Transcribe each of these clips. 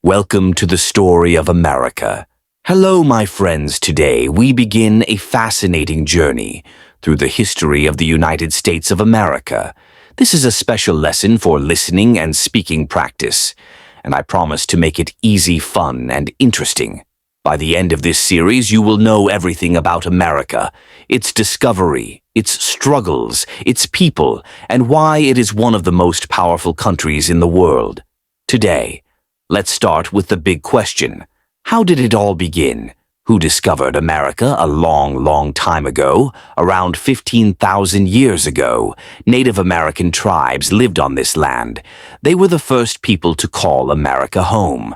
Welcome to the story of America. Hello, my friends. Today we begin a fascinating journey through the history of the United States of America. This is a special lesson for listening and speaking practice, and I promise to make it easy, fun, and interesting. By the end of this series, you will know everything about America, its discovery, its struggles, its people, and why it is one of the most powerful countries in the world. Today, let's start with the big question. How did it all begin? Who discovered America a long time ago? Around 15,000 years ago, Native American tribes lived on this land. They were the first people to call America home.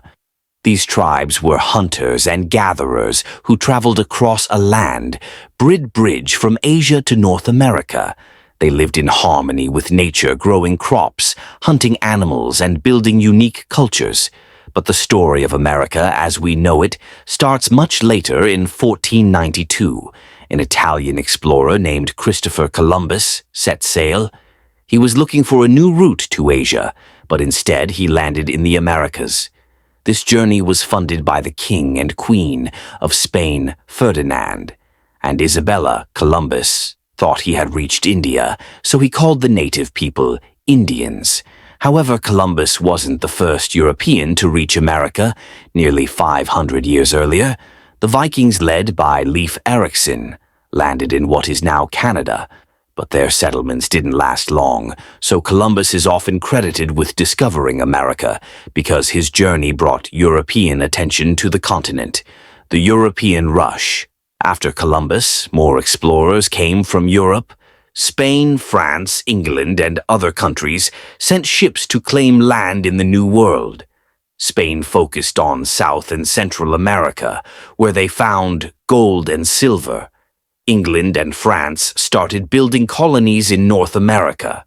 These tribes were hunters and gatherers who traveled across a land, bridge from Asia to North America. They lived in harmony with nature, growing crops, hunting animals, and building unique cultures. But the story of America as we know it starts much later in 1492. An Italian explorer named Christopher Columbus set sail. He was looking for a new route to Asia, but instead he landed in the Americas. This journey was funded by the King and Queen of Spain, Ferdinand, and Isabella. Columbus thought he had reached India, so he called the native people Indians. However, Columbus wasn't the first European to reach America. Nearly 500 years earlier, the Vikings, led by Leif Erikson, landed in what is now Canada. But their settlements didn't last long, so Columbus is often credited with discovering America because his journey brought European attention to the continent. The European Rush. After Columbus, more explorers came from Europe. Spain, France, England, and other countries sent ships to claim land in the New World. Spain focused on South and Central America, where they found gold and silver. England and France started building colonies in North America.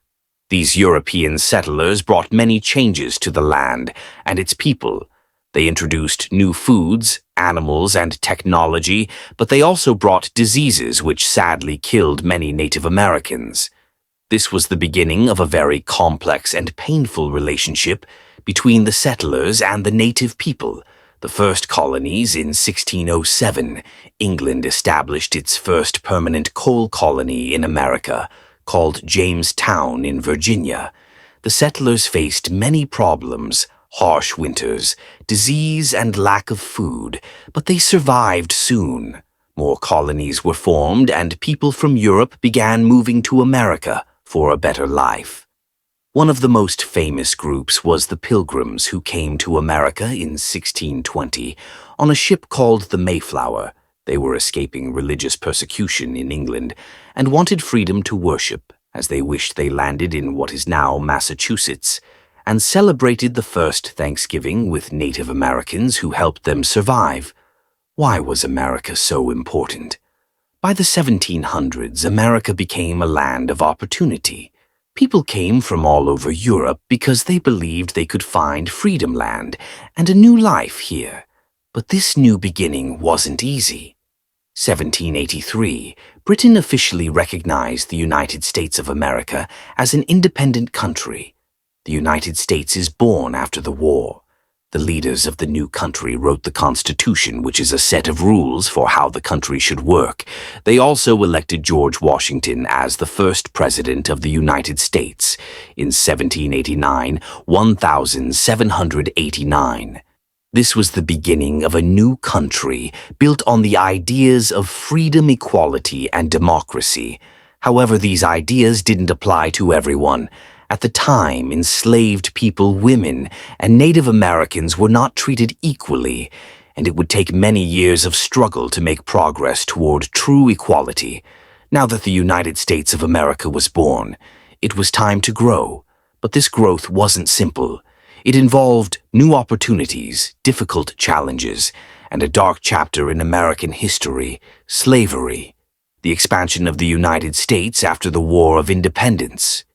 These European settlers brought many changes to the land and its people. They introduced new foods, animals, and technology, but they also brought diseases which sadly killed many Native Americans. This was the beginning of a very complex and painful relationship between the settlers and the native people. The first colonies in 1607, England established its first permanent coal colony in America, called Jamestown in Virginia. The settlers faced many problems: harsh winters, disease, and lack of food, but they survived soon. More colonies were formed, and people from Europe began moving to America for a better life. One of the most famous groups was the Pilgrims, who came to America in 1620 on a ship called the Mayflower. They were escaping religious persecution in England and wanted freedom to worship, as they wished they landed in what is now Massachusetts, and celebrated the first Thanksgiving with Native Americans who helped them survive. Why was America so important? By the 1700s, America became a land of opportunity. People came from all over Europe because they believed they could find freedom land and a new life here. But this new beginning wasn't easy. 1783, Britain officially recognized the United States of America as an independent country. The United States is born after the war. The leaders of the new country wrote the Constitution, which is a set of rules for how the country should work. They also elected George Washington as the first president of the United States in 1789, 1789. This was the beginning of a new country built on the ideas of freedom, equality, and democracy. However, these ideas didn't apply to everyone. At the time, enslaved people, women, and Native Americans were not treated equally, and it would take many years of struggle to make progress toward true equality. Now that the United States of America was born, it was time to grow. But this growth wasn't simple. It involved new opportunities, difficult challenges, and a dark chapter in American history: slavery. The expansion of the United States after the War of Independence.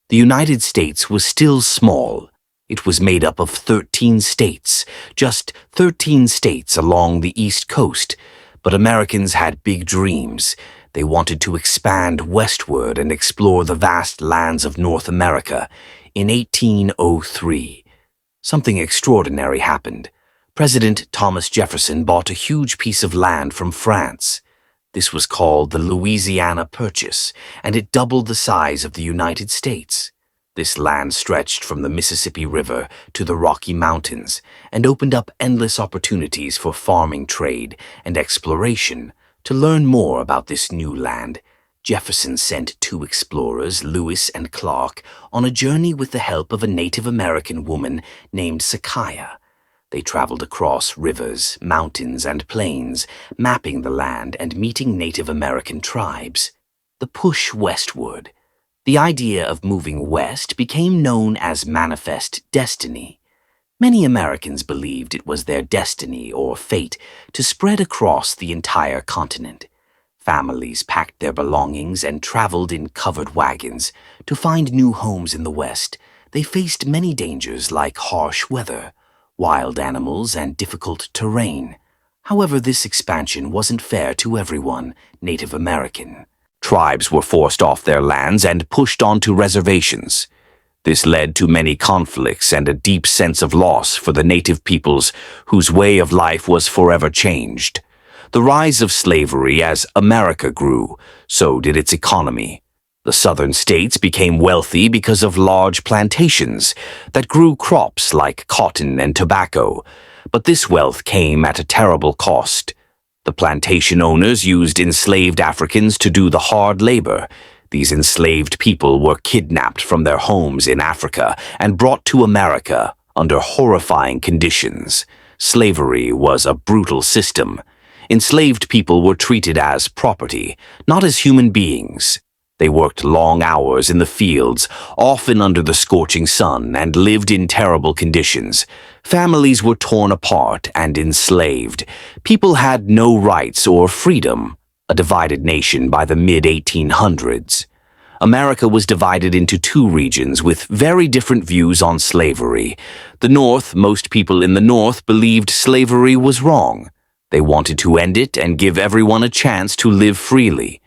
The United States was still small. It was made up of 13 states, just 13 states along the East Coast. But Americans had big dreams. They wanted to expand westward and explore the vast lands of North America. In 1803, something extraordinary happened. President Thomas Jefferson bought a huge piece of land from France. This was called the Louisiana Purchase, and it doubled the size of the United States. This land stretched from the Mississippi River to the Rocky Mountains and opened up endless opportunities for farming, trade, and exploration. To learn more about this new land, Jefferson sent two explorers, Lewis and Clark, on a journey with the help of a Native American woman named Sakaya. They traveled across rivers, mountains, and plains, mapping the land and meeting Native American tribes. The push westward. The idea of moving west became known as manifest destiny. Many Americans believed it was their destiny or fate to spread across the entire continent. Families packed their belongings and traveled in covered wagons. To find new homes in the West, they faced many dangers like harsh weather, wild animals, and difficult terrain. However, this expansion wasn't fair to everyone, Native American. Tribes were forced off their lands and pushed onto reservations. This led to many conflicts and a deep sense of loss for the native peoples whose way of life was forever changed. The rise of slavery as America grew, so did its economy. The southern states became wealthy because of large plantations that grew crops like cotton and tobacco, but this wealth came at a terrible cost. The plantation owners used enslaved Africans to do the hard labor. These enslaved people were kidnapped from their homes in Africa and brought to America under horrifying conditions. Slavery was a brutal system. Enslaved people were treated as property, not as human beings. They worked long hours in the fields, often under the scorching sun, and lived in terrible conditions. Families were torn apart and enslaved. People had no rights or freedom. A divided nation by the mid-1800s. America was divided into two regions with very different views on slavery. The North, most people in the North believed slavery was wrong. They wanted to end it and give everyone a chance to live freely.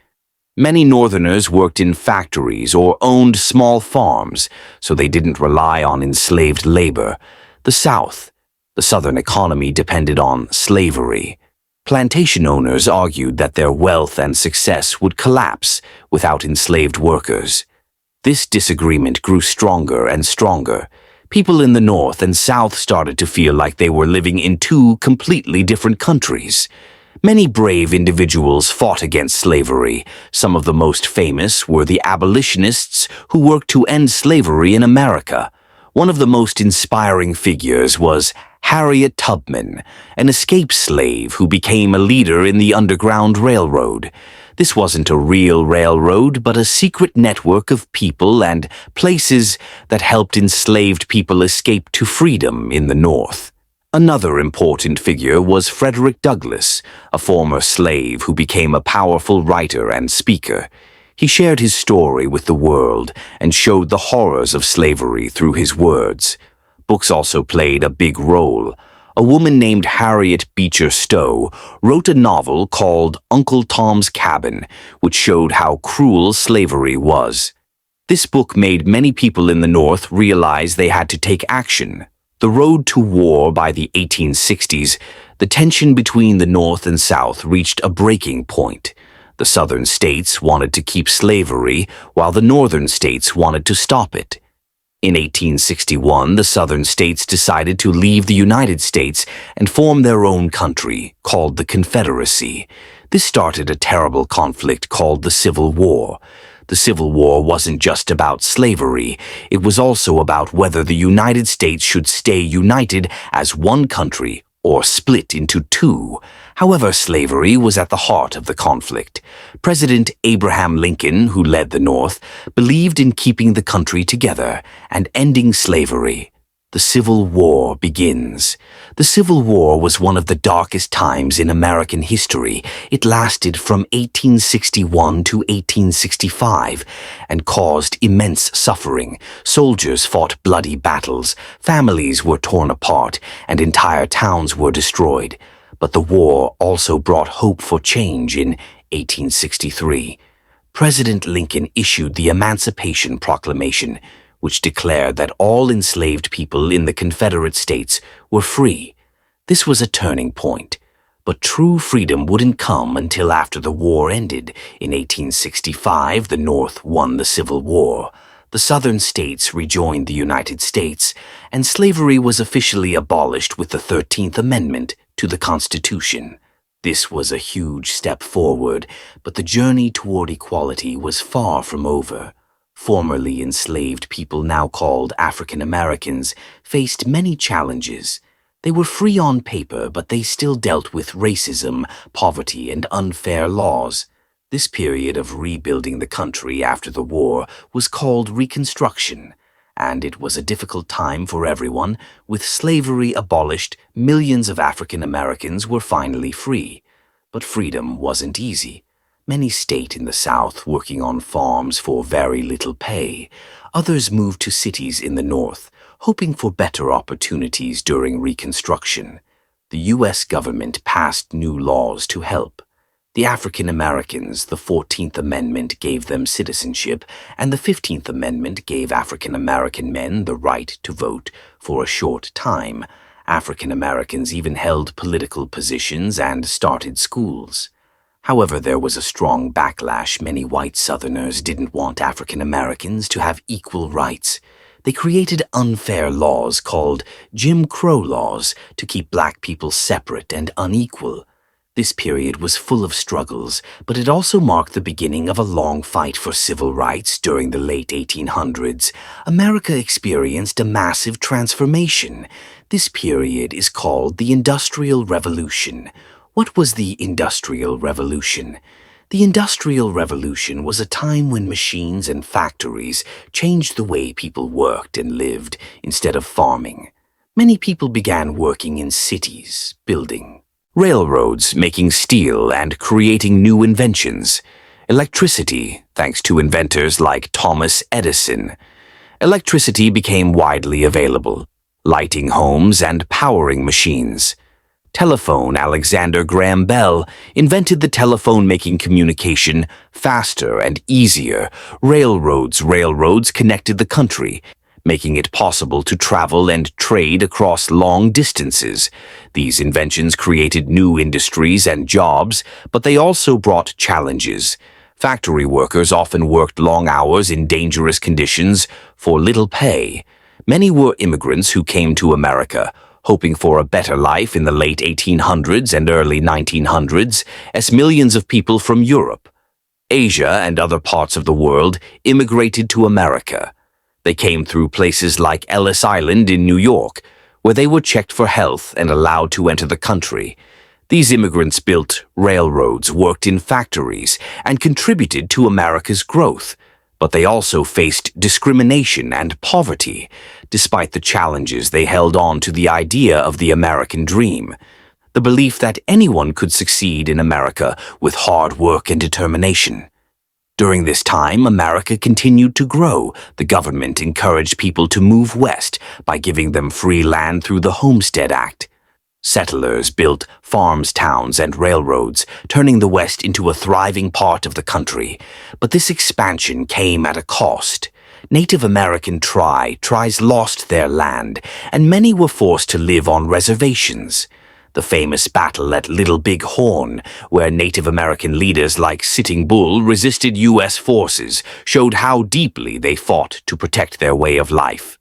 Many Northerners worked in factories or owned small farms, so they didn't rely on enslaved labor. The South, the Southern economy depended on slavery. Plantation owners argued that their wealth and success would collapse without enslaved workers. This disagreement grew stronger and stronger. People in the North and South started to feel like they were living in two completely different countries. Many brave individuals fought against slavery. Some of the most famous were the abolitionists who worked to end slavery in America. One of the most inspiring figures was Harriet Tubman, an escaped slave who became a leader in the Underground Railroad. This wasn't a real railroad, but a secret network of people and places that helped enslaved people escape to freedom in the North. Another important figure was Frederick Douglass, a former slave who became a powerful writer and speaker. He shared his story with the world and showed the horrors of slavery through his words. Books also played a big role. A woman named Harriet Beecher Stowe wrote a novel called Uncle Tom's Cabin, which showed how cruel slavery was. This book made many people in the North realize they had to take action. The road to war by the 1860s, the tension between the North and South reached a breaking point. The Southern states wanted to keep slavery, while the Northern states wanted to stop it. In 1861, the Southern states decided to leave the United States and form their own country, called the Confederacy. This started a terrible conflict called the Civil War. The Civil War wasn't just about slavery. It was also about whether the United States should stay united as one country or split into two. However, slavery was at the heart of the conflict. President Abraham Lincoln, who led the North, believed in keeping the country together and ending slavery. The Civil War begins. The Civil War was one of the darkest times in American history. It lasted from 1861 to 1865 and caused immense suffering. Soldiers fought bloody battles, families were torn apart, and entire towns were destroyed. But the war also brought hope for change in 1863. President Lincoln issued the Emancipation Proclamation, which declared that all enslaved people in the Confederate States were free. This was a turning point. But true freedom wouldn't come until after the war ended. In 1865, the North won the Civil War. The Southern states rejoined the United States, and slavery was officially abolished with the 13th Amendment to the Constitution. This was a huge step forward, but the journey toward equality was far from over. Formerly enslaved people, now called African Americans, faced many challenges. They were free on paper, but they still dealt with racism, poverty, and unfair laws. This period of rebuilding the country after the war was called Reconstruction, and it was a difficult time for everyone. With slavery abolished, millions of African Americans were finally free. But freedom wasn't easy. Many stayed in the South working on farms for very little pay. Others moved to cities in the North, hoping for better opportunities during Reconstruction. The U.S. government passed new laws to help. The African Americans, the 14th Amendment gave them citizenship, and the 15th Amendment gave African American men the right to vote for a short time. African Americans even held political positions and started schools. However, there was a strong backlash. Many white Southerners didn't want African Americans to have equal rights. They created unfair laws called Jim Crow laws to keep black people separate and unequal. This period was full of struggles, but it also marked the beginning of a long fight for civil rights. During the late 1800s, America experienced a massive transformation. This period is called the Industrial Revolution. What was the Industrial Revolution? The Industrial Revolution was a time when machines and factories changed the way people worked and lived instead of farming. Many people began working in cities, building railroads, making steel, and creating new inventions. Electricity, thanks to inventors like Thomas Edison. Electricity became widely available, lighting homes and powering machines. Telephone. Alexander Graham Bell invented the telephone, making communication faster and easier. Railroads connected the country, making it possible to travel and trade across long distances. These inventions created new industries and jobs, but they also brought challenges. Factory workers often worked long hours in dangerous conditions for little pay. Many were immigrants who came to America, hoping for a better life in the late 1800s and early 1900s, as millions of people from Europe, Asia, and other parts of the world immigrated to America. They came through places like Ellis Island in New York, where they were checked for health and allowed to enter the country. These immigrants built railroads, worked in factories, and contributed to America's growth. But they also faced discrimination and poverty. Despite the challenges, they held on to the idea of the American dream, the belief that anyone could succeed in America with hard work and determination. During this time, America continued to grow. The government encouraged people to move west by giving them free land through the Homestead Act. Settlers built farms, towns, and railroads, turning the West into a thriving part of the country. But this expansion came at a cost. Native American tribes lost their land, and many were forced to live on reservations. The famous battle at Little Big Horn, where Native American leaders like Sitting Bull resisted U.S. forces, showed how deeply they fought to protect their way of life.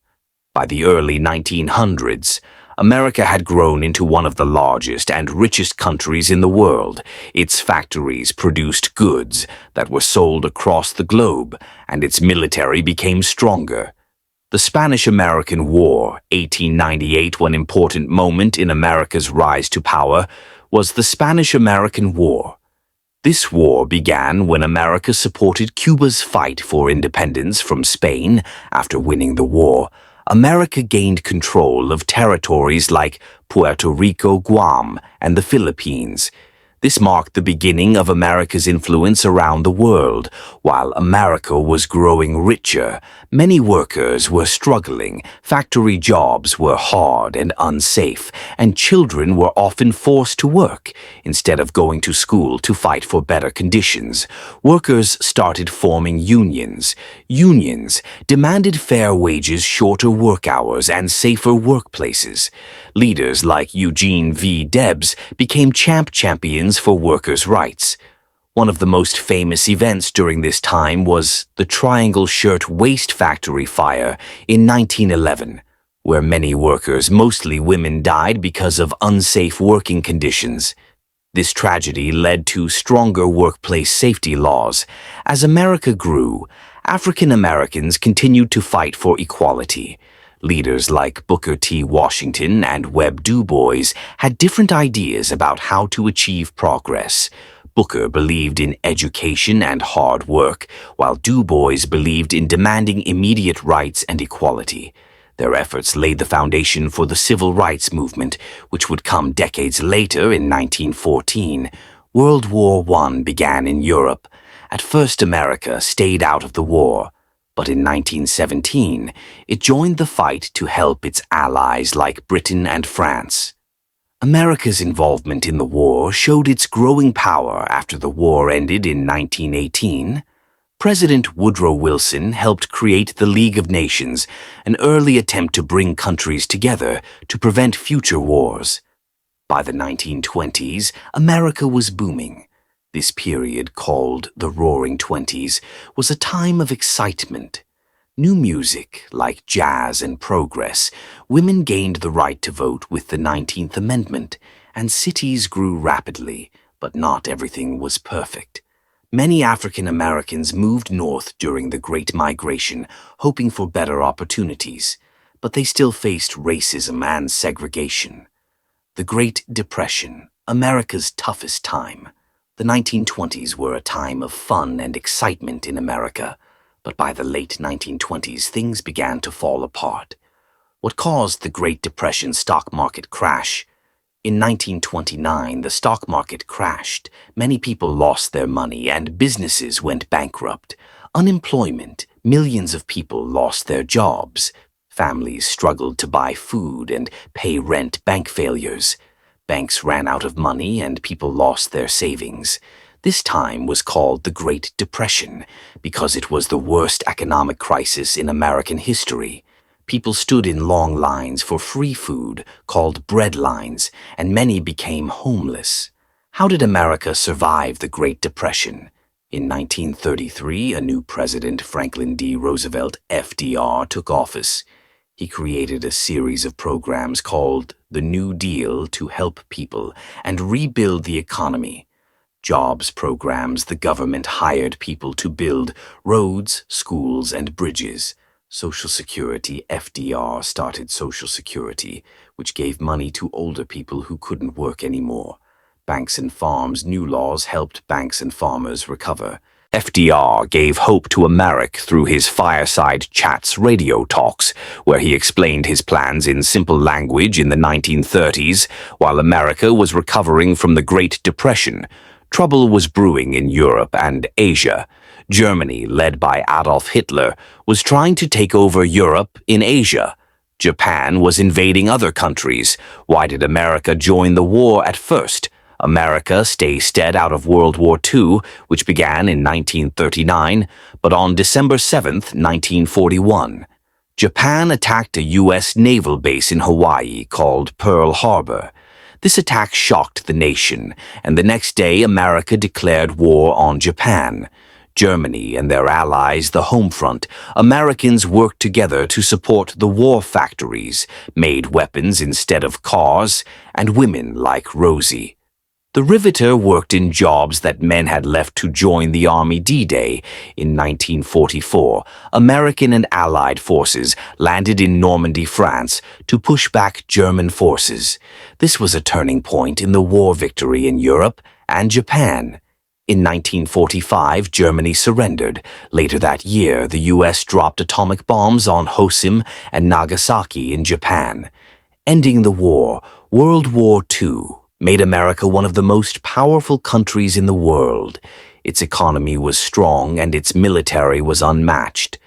By the early 1900s, America had grown into one of the largest and richest countries in the world. Its factories produced goods that were sold across the globe, and its military became stronger. The Spanish-American War, 1898, one important moment in America's rise to power, was the Spanish-American War. This war began when America supported Cuba's fight for independence from Spain. After winning the war, America gained control of territories like Puerto Rico, Guam, and the Philippines. This marked the beginning of America's influence around the world. While America was growing richer, many workers were struggling, factory jobs were hard and unsafe, and children were often forced to work instead of going to school to fight for better conditions. Workers started forming unions. Unions demanded fair wages, shorter work hours, and safer workplaces. Leaders like Eugene V. Debs became champions for workers' rights. One of the most famous events during this time was the Triangle Shirt Waist Factory fire in 1911, where many workers, mostly women, died because of unsafe working conditions. This tragedy led to stronger workplace safety laws. As America grew, African Americans continued to fight for equality. Leaders like Booker T. Washington and Webb Du Bois had different ideas about how to achieve progress. Booker believed in education and hard work, while Du Bois believed in demanding immediate rights and equality. Their efforts laid the foundation for the civil rights movement, which would come decades later in 1914. World War I began in Europe. At first, America stayed out of the war. But in 1917, it joined the fight to help its allies like Britain and France. America's involvement in the war showed its growing power after the war ended in 1918. President Woodrow Wilson helped create the League of Nations, an early attempt to bring countries together to prevent future wars. By the 1920s, America was booming. This period, called the Roaring Twenties, was a time of excitement. New music, like jazz and progress, women gained the right to vote with the 19th Amendment, and cities grew rapidly, but not everything was perfect. Many African Americans moved north during the Great Migration, hoping for better opportunities, but they still faced racism and segregation. The Great Depression, America's toughest time. The 1920s were a time of fun and excitement in America, but by the late 1920s things began to fall apart. What caused the Great Depression stock market crash? In 1929, the stock market crashed. Many people lost their money and businesses went bankrupt. Unemployment, millions of people lost their jobs. Families struggled to buy food and pay rent. Bank failures. Banks ran out of money and people lost their savings. This time was called the Great Depression because it was the worst economic crisis in American history. People stood in long lines for free food, called bread lines, and many became homeless. How did America survive the Great Depression? In 1933, a new president, Franklin D. Roosevelt, FDR, took office. He created a series of programs called the New Deal to help people and rebuild the economy. Jobs programs, the government hired people to build roads, schools, and bridges. Social Security, FDR started Social Security, which gave money to older people who couldn't work anymore. Banks and farms, new laws helped banks and farmers recover. FDR gave hope to America through his Fireside Chats radio talks, where he explained his plans in simple language in the 1930s. While America was recovering from the Great Depression, trouble was brewing in Europe and Asia. Germany, led by Adolf Hitler, was trying to take over Europe in Asia. Japan was invading other countries. Why did America join the war at first? America stayed out of World War II, which began in 1939, but on December 7, 1941, Japan attacked a U.S. naval base in Hawaii called Pearl Harbor. This attack shocked the nation, and the next day America declared war on Japan. Germany and their allies, the home front, Americans worked together to support the war factories, made weapons instead of cars, and women like Rosie. The riveter worked in jobs that men had left to join the Army D-Day. In 1944, American and Allied forces landed in Normandy, France, to push back German forces. This was a turning point in the war victory in Europe and Japan. In 1945, Germany surrendered. Later that year, the U.S. dropped atomic bombs on Hiroshima and Nagasaki in Japan. Ending the war, World War II made America one of the most powerful countries in the world. Its economy was strong and its military was unmatched.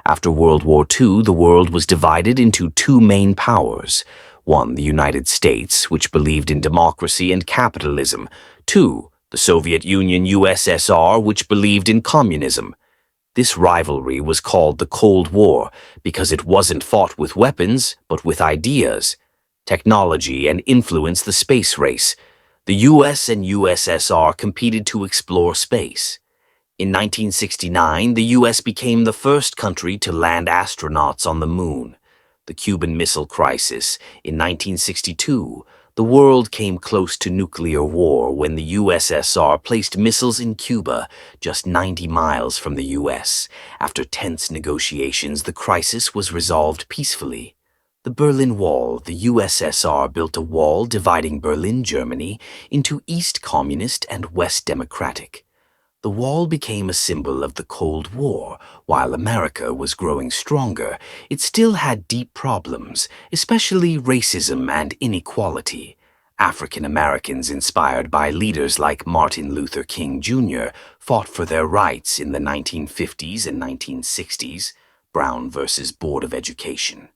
After World War II, the world was divided into two main powers. One, the United States, which believed in democracy and capitalism. Two, the Soviet Union USSR, which believed in communism. This rivalry was called the Cold War because it wasn't fought with weapons, but with ideas, technology, and influence the space race. The US and USSR competed to explore space. In 1969, the US became the first country to land astronauts on the moon. The Cuban Missile Crisis. In 1962, the world came close to nuclear war when the USSR placed missiles in Cuba, just 90 miles from the US. After tense negotiations, the crisis was resolved peacefully. The Berlin Wall. The USSR built a wall dividing Berlin, Germany, into East Communist and West Democratic. The wall became a symbol of the Cold War. While America was growing stronger, it still had deep problems, especially racism and inequality. African Americans, inspired by leaders like Martin Luther King Jr., fought for their rights in the 1950s and 1960s. Brown versus Board of Education.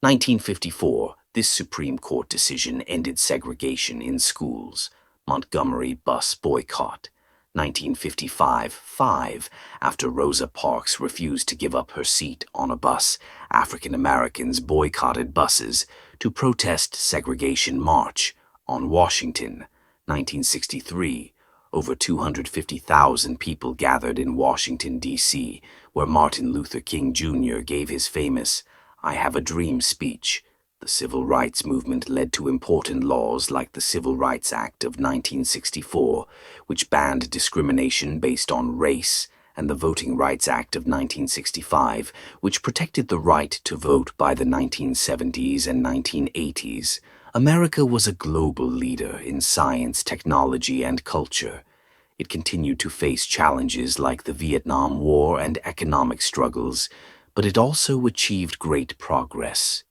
1954, this Supreme Court decision ended segregation in schools. Montgomery bus boycott. 1955, after Rosa Parks refused to give up her seat on a bus, African Americans boycotted buses to protest segregation march on Washington. 1963, over 250,000 people gathered in Washington, D.C., where Martin Luther King Jr. gave his famous "I Have a Dream" speech. The civil rights movement led to important laws like the Civil Rights Act of 1964, which banned discrimination based on race, and the Voting Rights Act of 1965, which protected the right to vote by the 1970s and 1980s. America was a global leader in science, technology, and culture. It continued to face challenges like the Vietnam War and economic struggles, but it also achieved great progress.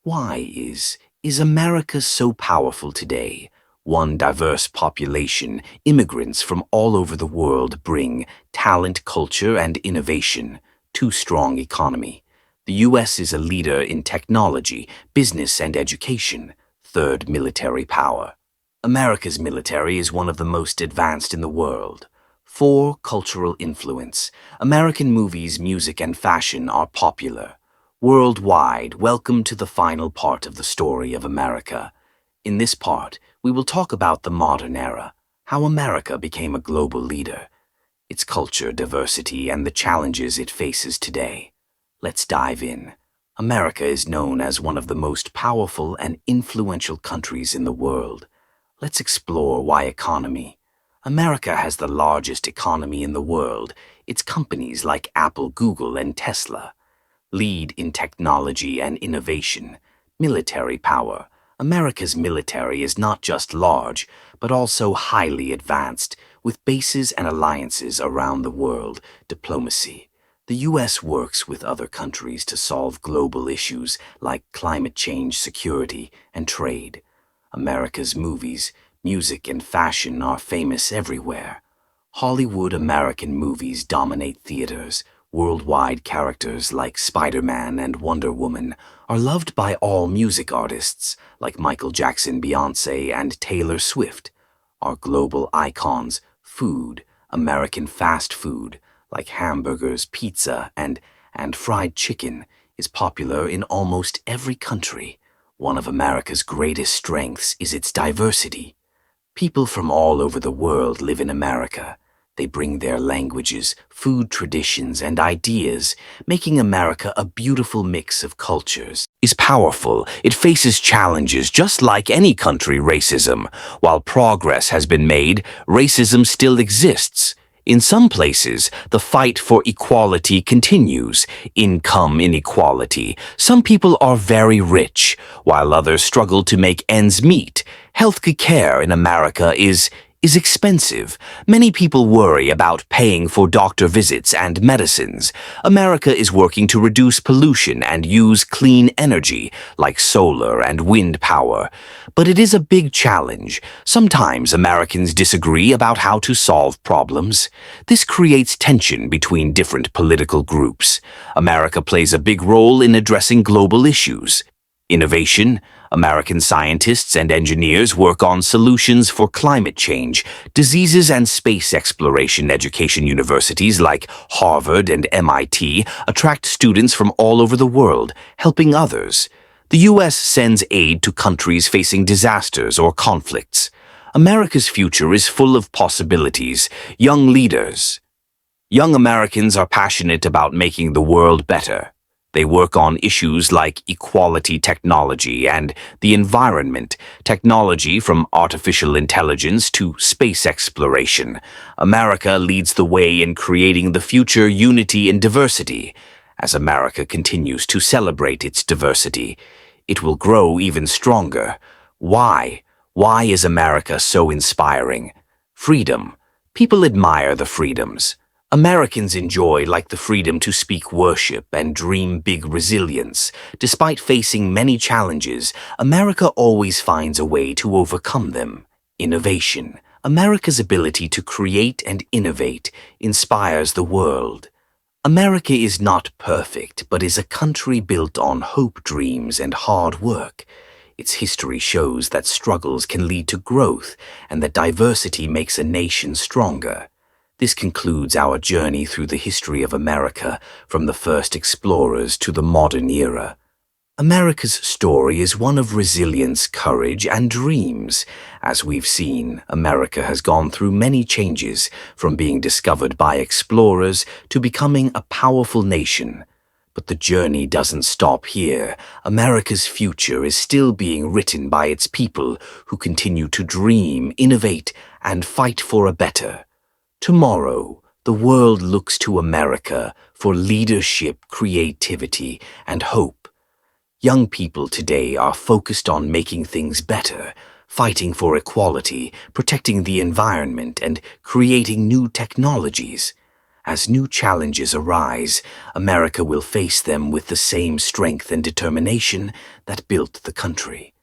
Why is America so powerful today? One, diverse population. Immigrants from all over the world bring talent, culture, and innovation. Two, strong economy. The U.S. is a leader in technology, business, and education. Third, military power. America's military is one of the most advanced in the world. Four, cultural influence. American movies, music, and fashion are popular. Worldwide, welcome to the final part of the story of America. In this part, we will talk about the modern era, how America became a global leader, its culture, diversity, and the challenges it faces today. Let's dive in. America is known as one of the most powerful and influential countries in the world. Let's explore why economy. America has the largest economy in the world. Its companies like Apple, Google, and Tesla lead in technology and innovation. Military power. America's military is not just large, but also highly advanced, with bases and alliances around the world. Diplomacy. The U.S. works with other countries to solve global issues like climate change, security, and trade. America's movies, music, and fashion are famous everywhere. Hollywood American movies dominate theaters. Worldwide characters like Spider-Man and Wonder Woman are loved by all music artists like Michael Jackson, Beyoncé, and Taylor Swift. Our global icons, food, American fast food like hamburgers, pizza, and fried chicken is popular in almost every country. One of America's greatest strengths is its diversity. People from all over the world live in America. They bring their languages, food traditions, and ideas, making America a beautiful mix of cultures. Is powerful. It faces challenges just like any country. Racism. While progress has been made, racism still exists. In some places, the fight for equality continues. Income inequality. Some people are very rich, while others struggle to make ends meet. Health care in America is is expensive. Many people worry about paying for doctor visits and medicines. America is working to reduce pollution and use clean energy, like solar and wind power. But it is a big challenge. Sometimes Americans disagree about how to solve problems. This creates tension between different political groups. America plays a big role in addressing global issues. Innovation. American scientists and engineers work on solutions for climate change, diseases, and space exploration. Education universities like Harvard and MIT attract students from all over the world, helping others. The U.S. sends aid to countries facing disasters or conflicts. America's future is full of possibilities. Young leaders. Young Americans are passionate about making the world better. They work on issues like equality technology and the environment, technology from artificial intelligence to space exploration. America leads the way in creating the future unity and diversity. As America continues to celebrate its diversity, it will grow even stronger. Why? Why is America so inspiring? Freedom. People admire the freedoms. Americans enjoy like the freedom to speak, worship, and dream big. Resilience. Despite facing many challenges, America always finds a way to overcome them. Innovation. America's ability to create and innovate inspires the world. America is not perfect, but is a country built on hope, dreams, and hard work. Its history shows that struggles can lead to growth and that diversity makes a nation stronger. This concludes our journey through the history of America, from the first explorers to the modern era. America's story is one of resilience, courage, and dreams. As we've seen, America has gone through many changes, from being discovered by explorers to becoming a powerful nation. But the journey doesn't stop here. America's future is still being written by its people who continue to dream, innovate, and fight for a better tomorrow. The world looks to America for leadership, creativity, and hope. Young people today are focused on making things better, fighting for equality, protecting the environment, and creating new technologies. As new challenges arise, America will face them with the same strength and determination that built the country.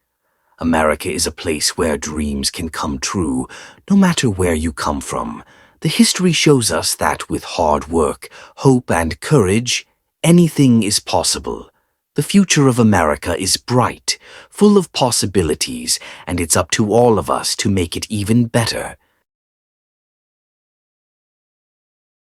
America is a place where dreams can come true, no matter where you come from. The history shows us that with hard work, hope, and courage, anything is possible. The future of America is bright, full of possibilities, and it's up to all of us to make it even better.